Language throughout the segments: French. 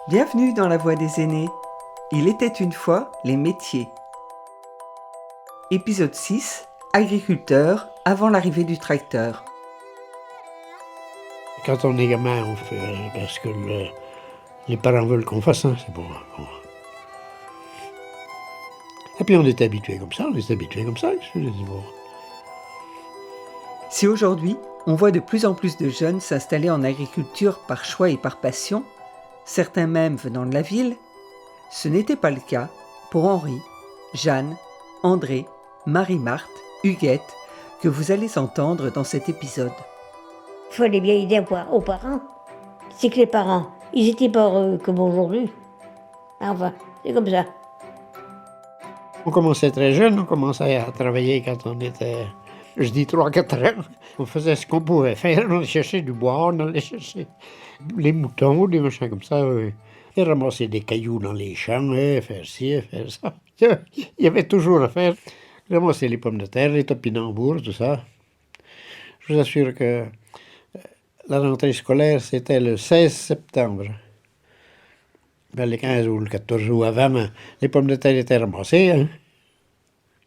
Bienvenue dans la Voix des aînés. Il était une fois les métiers. Épisode 6. Agriculteur avant l'arrivée du tracteur. Quand on est gamin, on fait parce que les parents veulent qu'on fasse ça, c'est bon. Et puis on est habitué comme ça, qu'est-ce que je dis, bon. Si aujourd'hui, on voit de plus en plus de jeunes s'installer en agriculture par choix et par passion, certains même venant de la ville, ce n'était pas le cas pour Henri, Jeanne, André, Marie-Marthe, Huguette, que vous allez entendre dans cet épisode. Il fallait bien aider aux parents. C'est que les parents, ils étaient pas heureux comme aujourd'hui. Enfin, c'est comme ça. On commençait très jeune, on commençait à travailler quand on était, je dis 3-4 ans. On faisait ce qu'on pouvait faire, on allait chercher du bois, on allait chercher les moutons, des machins comme ça. Et ramasser des cailloux dans les champs, faire ci, faire ça. Il y avait toujours à faire. Ramasser les pommes de terre, les topinambours, tout ça. Je vous assure que la rentrée scolaire, c'était le 16 septembre. Vers le 15 ou le 14 jours avant, les pommes de terre étaient ramassées. Hein.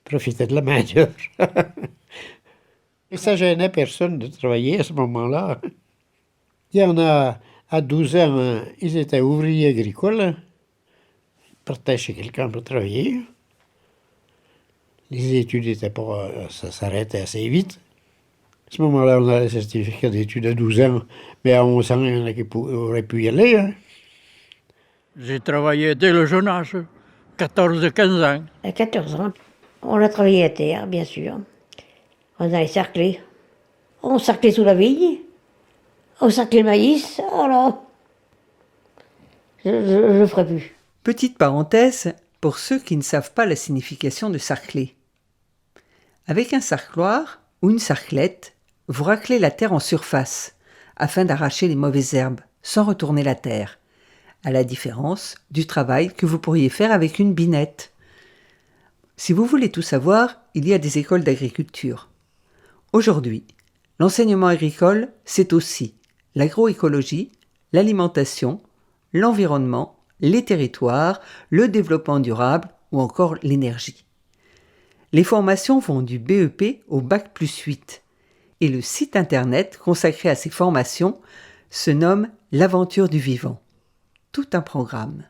Profiter de la main-d'œuvre. Et ça gênait personne de travailler à ce moment-là. Il y en a, à 12 ans, ils étaient ouvriers agricoles. Ils partaient chez quelqu'un pour travailler. Les études étaient pas, ça s'arrêtait assez vite. À ce moment-là, on a le certificat d'études à 12 ans, mais à 11 ans, il y en a qui auraient pu y aller. Hein. J'ai travaillé dès le jeune âge, 14-15 ans. À 14 ans, on a travaillé à terre, bien sûr. On allait sarcler. On sarclait sous la vigne. On sarclait le maïs. Alors, je ne le ferai plus. Petite parenthèse pour ceux qui ne savent pas la signification de sarcler. Avec un sarcloir ou une sarclette, vous raclez la terre en surface afin d'arracher les mauvaises herbes sans retourner la terre, à la différence du travail que vous pourriez faire avec une binette. Si vous voulez tout savoir, il y a des écoles d'agriculture. Aujourd'hui, l'enseignement agricole, c'est aussi l'agroécologie, l'alimentation, l'environnement, les territoires, le développement durable ou encore l'énergie. Les formations vont du BEP au Bac+8 et le site internet consacré à ces formations se nomme L'aventure du vivant. Tout un programme.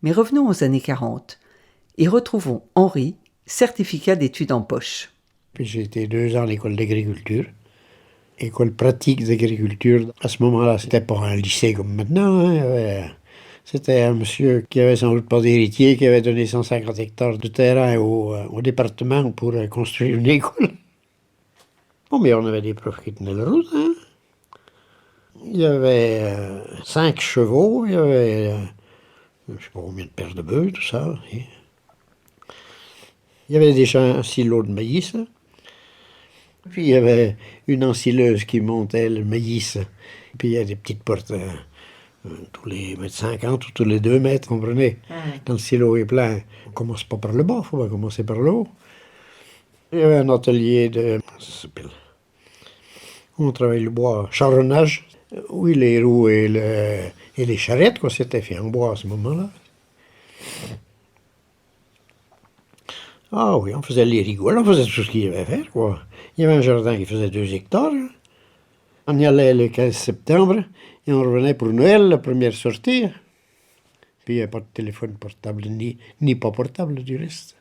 Mais revenons aux années 40 et retrouvons Henri, certificat d'études en poche. Puis j'ai été 2 ans à l'école d'agriculture, école pratique d'agriculture. À ce moment-là, c'était pas un lycée comme maintenant. Hein. C'était un monsieur qui avait sans doute pas d'héritier, qui avait donné 150 hectares de terrain au département pour construire une école. Bon, mais on avait des profs qui tenaient la route. Hein. Il y avait 5 chevaux, il y avait, je ne sais pas combien de paires de bœufs, tout ça. Il y avait déjà un silo de maïs. Puis il y avait une ensileuse qui montait le maïs. Puis il y a des petites portes tous les 1,50 m ou tous les 2 mètres, comprenez. Quand le silo est plein, on ne commence pas par le bas, il faut commencer par le haut. Il y avait un atelier de... On travaille le bois, charronnage. Oui, les roues et les charrettes, quoi, c'était fait en bois à ce moment-là. Ah oui, on faisait les rigoles, on faisait tout ce qu'il y avait à faire, quoi. Il y avait un jardin qui faisait 2 hectares. On y allait le 15 septembre et on revenait pour Noël, la première sortie. Puis il n'y avait pas de téléphone portable, ni pas portable du reste.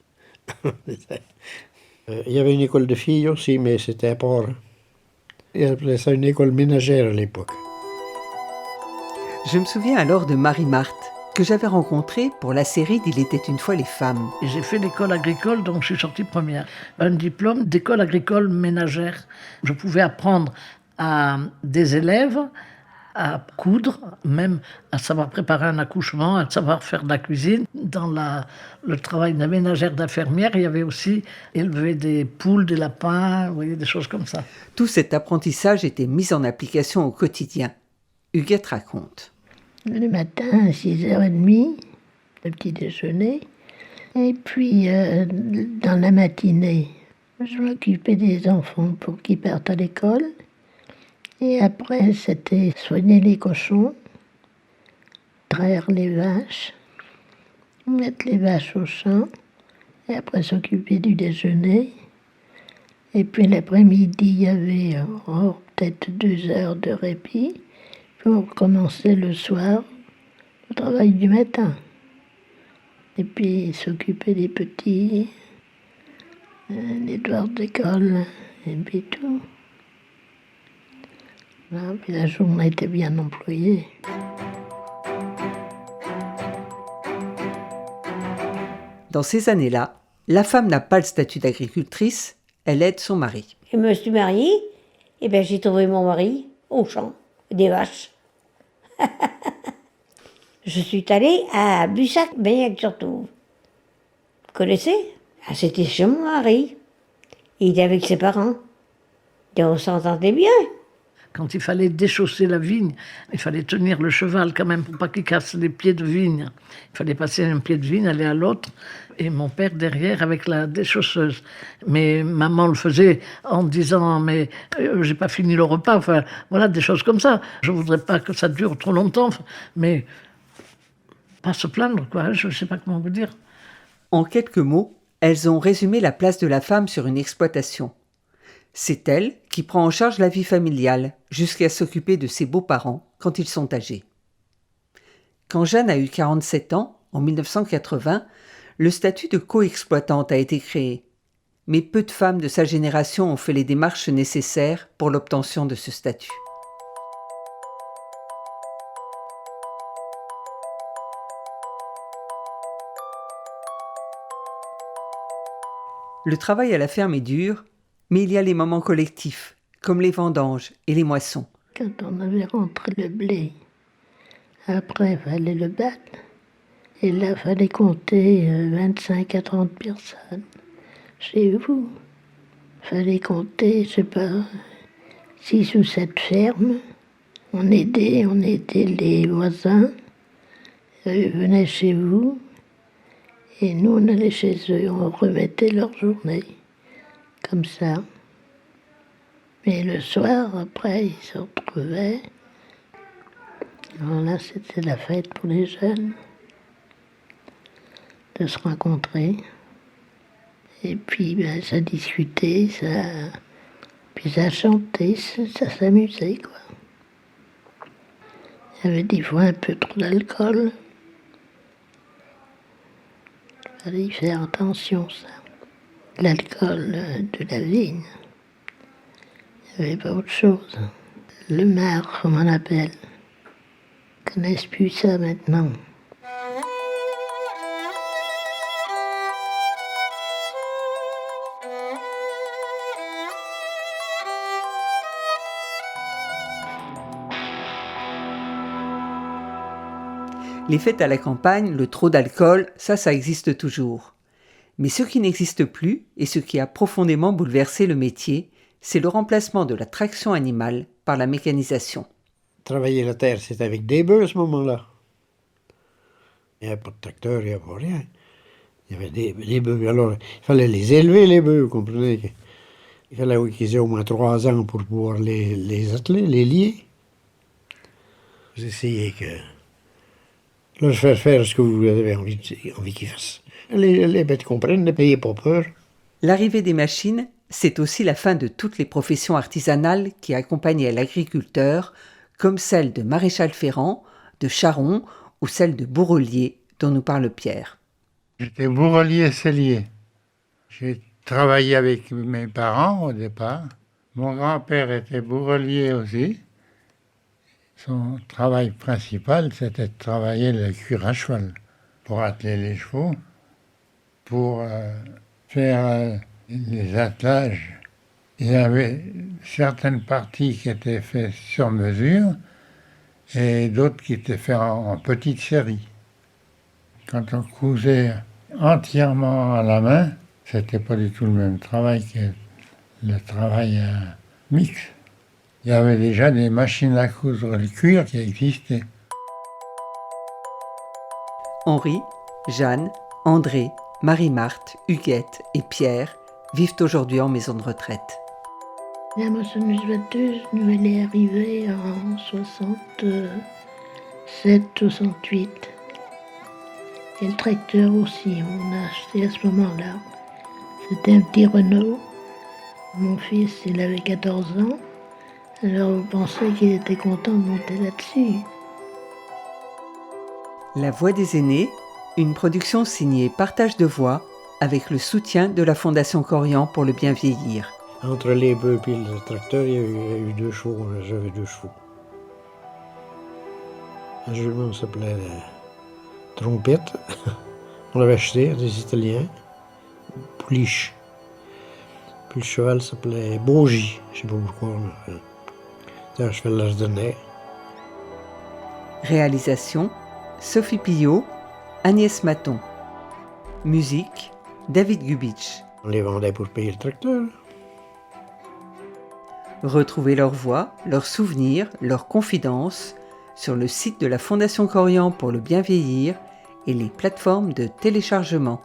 Il y avait une école de filles aussi, mais c'était à part. Ils appelaient ça une école ménagère à l'époque. Je me souviens alors de Marie-Marthe, que j'avais rencontrée pour la série d'Il était une fois les femmes. J'ai fait l'école agricole, donc je suis sortie première. Un diplôme d'école agricole ménagère. Je pouvais apprendre à des élèves à coudre, même à savoir préparer un accouchement, à savoir faire de la cuisine. Dans le travail de ménagère d'infirmière, il y avait aussi élever des poules, des lapins, vous voyez, des choses comme ça. Tout cet apprentissage était mis en application au quotidien. Huguette raconte. Le matin, à 6h30, le petit déjeuner. Et puis, dans la matinée, je m'occupais des enfants pour qu'ils partent à l'école. Et après, c'était soigner les cochons, traire les vaches, mettre les vaches au champ, et après s'occuper du déjeuner. Et puis l'après-midi, il y avait peut-être 2 heures de répit pour commencer le soir le travail du matin. Et puis s'occuper des petits, les devoirs d'école, et puis tout. Voilà, puis la journée était bien employée. Dans ces années-là, la femme n'a pas le statut d'agricultrice, elle aide son mari. Je me suis mariée, et bien j'ai trouvé mon mari au champ, des vaches. Je suis allée à Bussac-Beignac-sur-Touve. Vous connaissez? Ah, c'était chez mon mari. Il était avec ses parents. Et on s'entendait bien. Quand il fallait déchausser la vigne, il fallait tenir le cheval quand même pour pas qu'il casse les pieds de vigne. Il fallait passer un pied de vigne, aller à l'autre, et mon père derrière avec la déchausseuse. Mais maman le faisait en disant mais j'ai pas fini le repas, enfin voilà des choses comme ça. Je voudrais pas que ça dure trop longtemps, mais pas se plaindre quoi. Je sais pas comment vous dire. En quelques mots, elles ont résumé la place de la femme sur une exploitation. C'est elle qui prend en charge la vie familiale, jusqu'à s'occuper de ses beaux-parents quand ils sont âgés. Quand Jeanne a eu 47 ans, en 1980, le statut de coexploitante a été créé. Mais peu de femmes de sa génération ont fait les démarches nécessaires pour l'obtention de ce statut. Le travail à la ferme est dur, mais il y a les moments collectifs, comme les vendanges et les moissons. Quand on avait rentré le blé, après il fallait le battre. Et là, il fallait compter 25 à 30 personnes. Chez vous, il fallait compter, je sais pas, 6 ou 7 fermes. On aidait les voisins. Ils venaient chez vous. Et nous, on allait chez eux, on remettait leur journée. Comme ça. Mais le soir, après, ils se retrouvaient. Alors là, c'était la fête pour les jeunes. De se rencontrer. Et puis, ben, ça discutait, puis ça chantait, ça s'amusait, quoi. Il y avait des fois un peu trop d'alcool. Il fallait y faire attention, ça. L'alcool de la vigne. Il n'y avait pas autre chose. Le marc, comme on appelle. Ils ne connaissent plus ça maintenant. Les fêtes à la campagne, le trop d'alcool, ça existe toujours. Mais ce qui n'existe plus, et ce qui a profondément bouleversé le métier, c'est le remplacement de la traction animale par la mécanisation. Travailler la terre, c'était avec des bœufs à ce moment-là. Il n'y avait pas de tracteur, il n'y avait pas rien. Il y avait des bœufs. Alors, il fallait les élever, les bœufs, vous comprenez? Il fallait qu'ils aient au moins 3 ans pour pouvoir les atteler, les lier. Vous essayez que... Là, je fais faire ce que vous avez envie qu'ils fassent. Les bêtes comprennent, ne payez pas peur. L'arrivée des machines, c'est aussi la fin de toutes les professions artisanales qui accompagnaient l'agriculteur, comme celle de maréchal ferrant, de charron ou celle de bourrelier dont nous parle Pierre. J'étais bourrelier-sellier. J'ai travaillé avec mes parents au départ. Mon grand-père était bourrelier aussi. Son travail principal, c'était de travailler le cuir à cheval pour atteler les chevaux, pour faire les attelages. Il y avait certaines parties qui étaient faites sur mesure et d'autres qui étaient faites en petite série. Quand on cousait entièrement à la main, c'était pas du tout le même travail que le travail mixte. Il y avait déjà des machines à coudre le cuir qui existaient. Henri, Jeanne, André, Marie-Marthe, Huguette et Pierre vivent aujourd'hui en maison de retraite. La moissonneuse batteuse, nous, elle est arrivée en 60, 7,68. Et le tracteur aussi, on a acheté à ce moment-là. C'était un petit Renault. Mon fils, il avait 14 ans. Alors vous pensez qu'il était content de monter là-dessus. La Voix des aînés, une production signée Partage de Voix avec le soutien de la Fondation Corian pour le bien vieillir. Entre les bœufs et le tracteur, il y a eu 2 chevaux. J'avais 2 chevaux. Un jument s'appelait Trompette. On l'avait acheté à des Italiens. Pouliche. Puis le cheval s'appelait Bogie. Je ne sais pas pourquoi. C'était un cheval lardonnais. Réalisation Sophie Pillot, Agnès Maton. Musique David Gubitsch. On les vendait pour payer le tracteur. Retrouvez leurs voix, leurs souvenirs, leurs confidences sur le site de la Fondation Corian pour le bien vieillir et les plateformes de téléchargement.